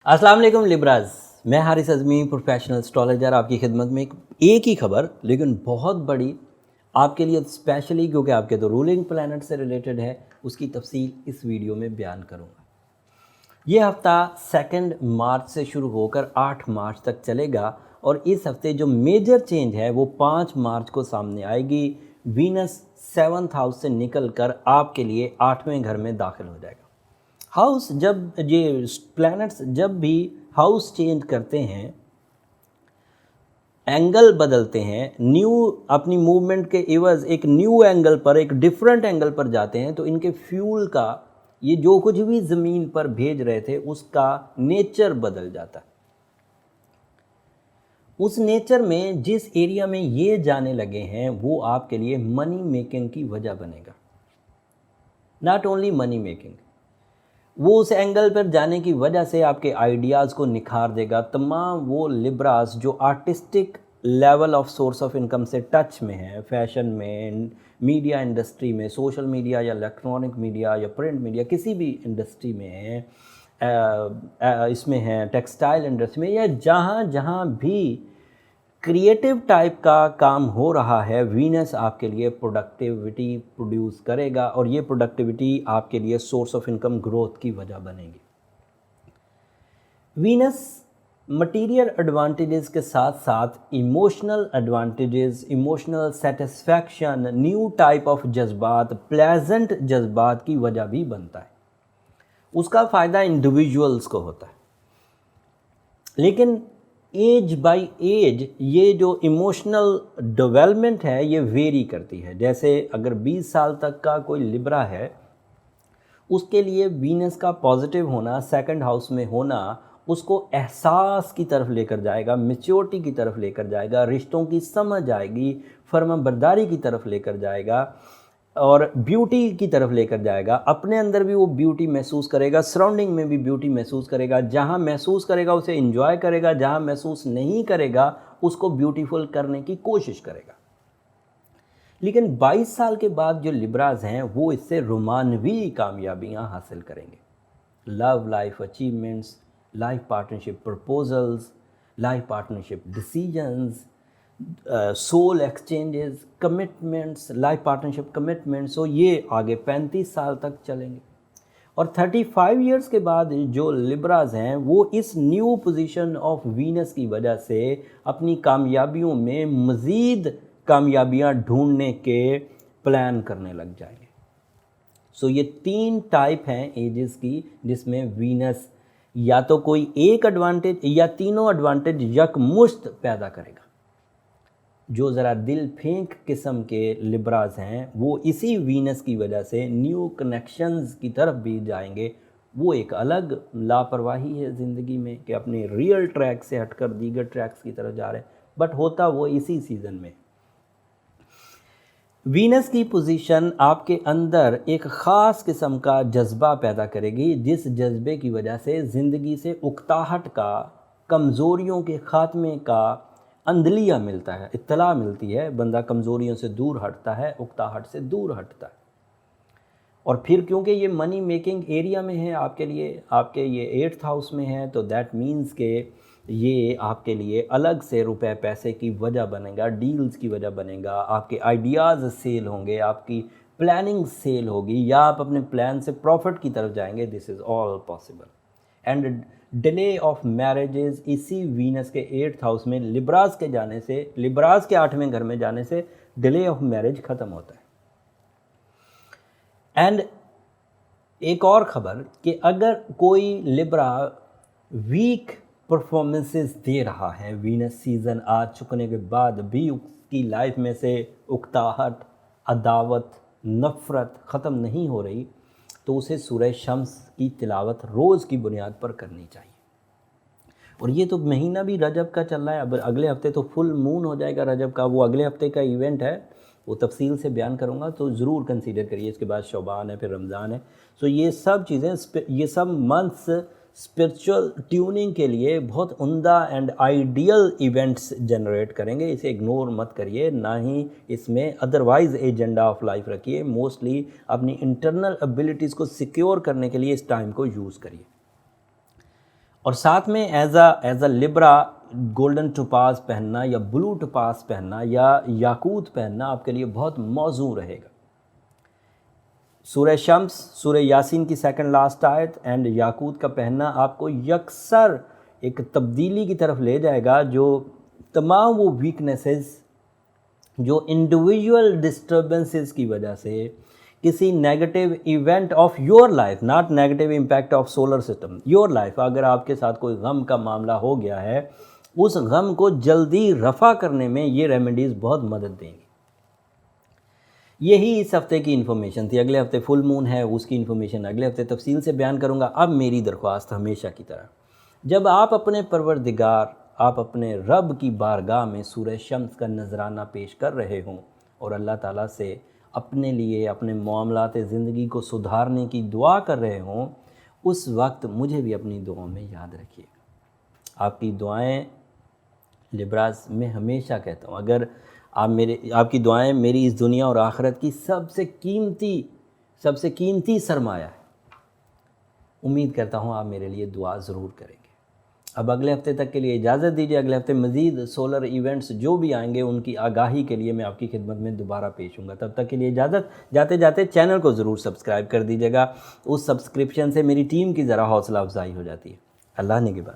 अस्सलाम वालेकुम लिब्राज। मैं हारिस अज़मी प्रोफेशनल एस्ट्रोलॉजर आपकी खिदमत में एक ही खबर लेकिन बहुत बड़ी आपके लिए स्पेशली क्योंकि आपके तो रूलिंग प्लैनेट से रिलेटेड है, उसकी तफसील इस वीडियो में बयान करूँगा। ये हफ़्ता 2 मार्च से शुरू होकर 8 मार्च तक चलेगा और इस हफ़्ते जो मेजर चेंज है वो 5 मार्च को सामने आएगी। वीनस 7th हाउस से निकल कर आपके लिए 8वें घर में दाखिल हो जाएगा। हाउस जब ये प्लैनेट्स जब भी हाउस चेंज करते हैं, एंगल बदलते हैं, न्यू अपनी मूवमेंट के एवज एक न्यू एंगल पर, एक डिफरेंट एंगल पर जाते हैं, तो इनके फ्यूल का ये जो कुछ भी ज़मीन पर भेज रहे थे उसका नेचर बदल जाता है। उस नेचर में जिस एरिया में ये जाने लगे हैं वो आपके लिए मनी मेकिंग की वजह बनेगा। नॉट ओनली मनी मेकिंग, वो उस एंगल पर जाने की वजह से आपके आइडियाज़ को निखार देगा। तमाम वो लिब्रास जो artistic level of source of income से टच में है, फैशन में, मीडिया इंडस्ट्री में, सोशल मीडिया या इलेक्ट्रॉनिक मीडिया या प्रिंट मीडिया, किसी भी इंडस्ट्री में है, इसमें है टेक्सटाइल इंडस्ट्री में, या जहाँ जहाँ भी क्रिएटिव टाइप का काम हो रहा है, वीनस आपके लिए प्रोडक्टिविटी प्रोड्यूस करेगा और ये प्रोडक्टिविटी आपके लिए सोर्स ऑफ इनकम ग्रोथ की वजह बनेगी। वीनस मटीरियल एडवांटेजेस के साथ साथ emotional advantages, emotional satisfaction, new type of जज्बात, प्लेजेंट जज्बात की वजह भी बनता है। उसका फ़ायदा इंडिविजुअल्स को होता है, लेकिन एज बाय एज ये जो इमोशनल डेवलपमेंट है ये वेरी करती है। जैसे अगर 20 साल तक का कोई लिब्रा है, उसके लिए वीनस का पॉजिटिव होना, 2nd हाउस में होना, उसको एहसास की तरफ लेकर जाएगा, मैच्योरिटी की तरफ लेकर जाएगा, रिश्तों की समझ आएगी, फर्माबरदारी की तरफ लेकर जाएगा और ब्यूटी की तरफ लेकर जाएगा। अपने अंदर भी वो ब्यूटी महसूस करेगा, सराउंडिंग में भी ब्यूटी महसूस करेगा। जहाँ महसूस करेगा उसे एंजॉय करेगा, जहाँ महसूस नहीं करेगा उसको ब्यूटीफुल करने की कोशिश करेगा। लेकिन 22 साल के बाद जो लिब्राज हैं वो इससे रोमानवी कामयाबियाँ हासिल करेंगे। Love life achievements, life partnership proposals, life partnership decisions, soul exchanges, commitments, life partnership commitments, तो ये आगे 35 साल तक चलेंगे। और 35 इयर्स के बाद जो लिब्राज हैं वो इस न्यू पोजीशन ऑफ वीनस की वजह से अपनी कामयाबियों में मज़ीद कामयाबियां ढूंढने के प्लान करने लग जाएंगे। सो ये 3 टाइप हैं एजेस की जिसमें वीनस या तो कोई एक एडवांटेज या तीनों एडवांटेज यकमुश्त पैदा करेगा। जो ज़रा दिल फेंक किस्म के लिब्राज हैं वो इसी वीनस की वजह से न्यू कनेक्शंस की तरफ भी जाएंगे। वो एक अलग लापरवाही है ज़िंदगी में कि अपने रियल ट्रैक से हटकर दीगर ट्रैक्स की तरफ जा रहे हैं, बट होता वो इसी सीज़न में। वीनस की पोजीशन आपके अंदर एक ख़ास किस्म का जज्बा पैदा करेगी, जिस जज्बे की वजह से ज़िंदगी से उकताहट का, कमज़ोरियों के ख़ात्मे का अंदलिया मिलता है, इत्तला मिलती है। बंदा कमज़ोरियों से दूर हटता है, उकताहट से दूर हटता है। और फिर क्योंकि ये मनी मेकिंग एरिया में है आपके लिए, आपके ये 8th हाउस में है, तो दैट मीन्स के ये आपके लिए अलग से रुपए पैसे की वजह बनेगा, डील्स की वजह बनेगा, आपके आइडियाज़ सेल होंगे, आपकी प्लानिंग सेल होगी, या आप अपने प्लान से प्रॉफिट की तरफ जाएंगे। This is all possible. And delay of marriages इसी वीनस के 8th हाउस में लिब्रास के जाने से, लिब्रास के 8वें घर में जाने से डिले ऑफ मैरिज ख़त्म होता है। एंड एक और ख़बर कि अगर कोई लिब्रा वीक परफॉर्मेंसेस दे रहा है, वीनस सीज़न आ चुकने के बाद भी उसकी लाइफ में से उकताहट, अदावत, नफ़रत ख़त्म नहीं हो रही, तो उसे सूरह शम्स की तिलावत रोज़ की बुनियाद पर करनी चाहिए। और ये तो महीना भी रजब का चल रहा है, अब अगले हफ्ते तो फुल मून हो जाएगा रजब का, वो अगले हफ्ते का इवेंट है, वो तफसील से बयान करूँगा, तो ज़रूर कंसीडर करिए। इसके बाद शौबान है, फिर रमज़ान है। सो ये सब चीज़ें, ये सब मंथ्स स्पिरिचुअल ट्यूनिंग के लिए बहुत उम्दा एंड आइडियल इवेंट्स जनरेट करेंगे। इसे इग्नोर मत करिए, ना ही इसमें अदरवाइज़ एजेंडा ऑफ लाइफ रखिए। मोस्टली अपनी इंटरनल एबिलिटीज़ को सिक्योर करने के लिए इस टाइम को यूज़ करिए। और साथ में as a Libra golden topaz पहनना या ब्लू टोपाज पहनना या याकूत पहनना आपके लिए बहुत मौजू रहेगा। सूरह शम्स, सूरह यासीन की सेकंड लास्ट आयत एंड याकूत का पहनना आपको यकसर एक तब्दीली की तरफ ले जाएगा, जो तमाम वो वीकनेसेस जो इंडिविजुअल डिस्टर्बेंसेस की वजह से किसी negative event of your life, not negative impact of solar system, your life, अगर आपके साथ कोई गम का मामला हो गया है, उस गम को जल्दी रफ़ा करने में ये रेमेडीज़ बहुत मदद देंगी। यही इस हफ़्ते की इन्फॉर्मेशन थी। अगले हफ़्ते फुल मून है, उसकी इन्फॉर्मेशन अगले हफ़्ते तफसील से बयान करूँगा। अब मेरी दरख्वास्त हमेशा की तरह, जब आप अपने परवरदिगार, आप अपने रब की बारगाह में सूरह शम्स का नजराना पेश कर रहे हों और अल्लाह ताला से अपने लिए अपने मामलात ज़िंदगी को सुधारने की दुआ कर रहे हों, उस वक्त मुझे भी अपनी दुआओं में याद रखिएगा। आपकी दुआएं लिब्रास में हमेशा कहता हूँ, अगर आपकी दुआएं मेरी इस दुनिया और आखिरत की सबसे कीमती सरमाया है। उम्मीद करता हूँ आप मेरे लिए दुआ ज़रूर करेंगे। अब अगले हफ्ते तक के लिए इजाज़त दीजिए। अगले हफ्ते मज़ीद सोलर इवेंट्स जो भी आएंगे उनकी आगाही के लिए मैं आपकी खिदमत में दोबारा पेश हूँगा। तब तक के लिए इजाज़त। जाते जाते चैनल को ज़रूर सब्सक्राइब कर दीजिएगा। उस सब्सक्रिप्शन से मेरी टीम की ज़रा हौसला अफजाई हो जाती है। अल्लाह निगहबान।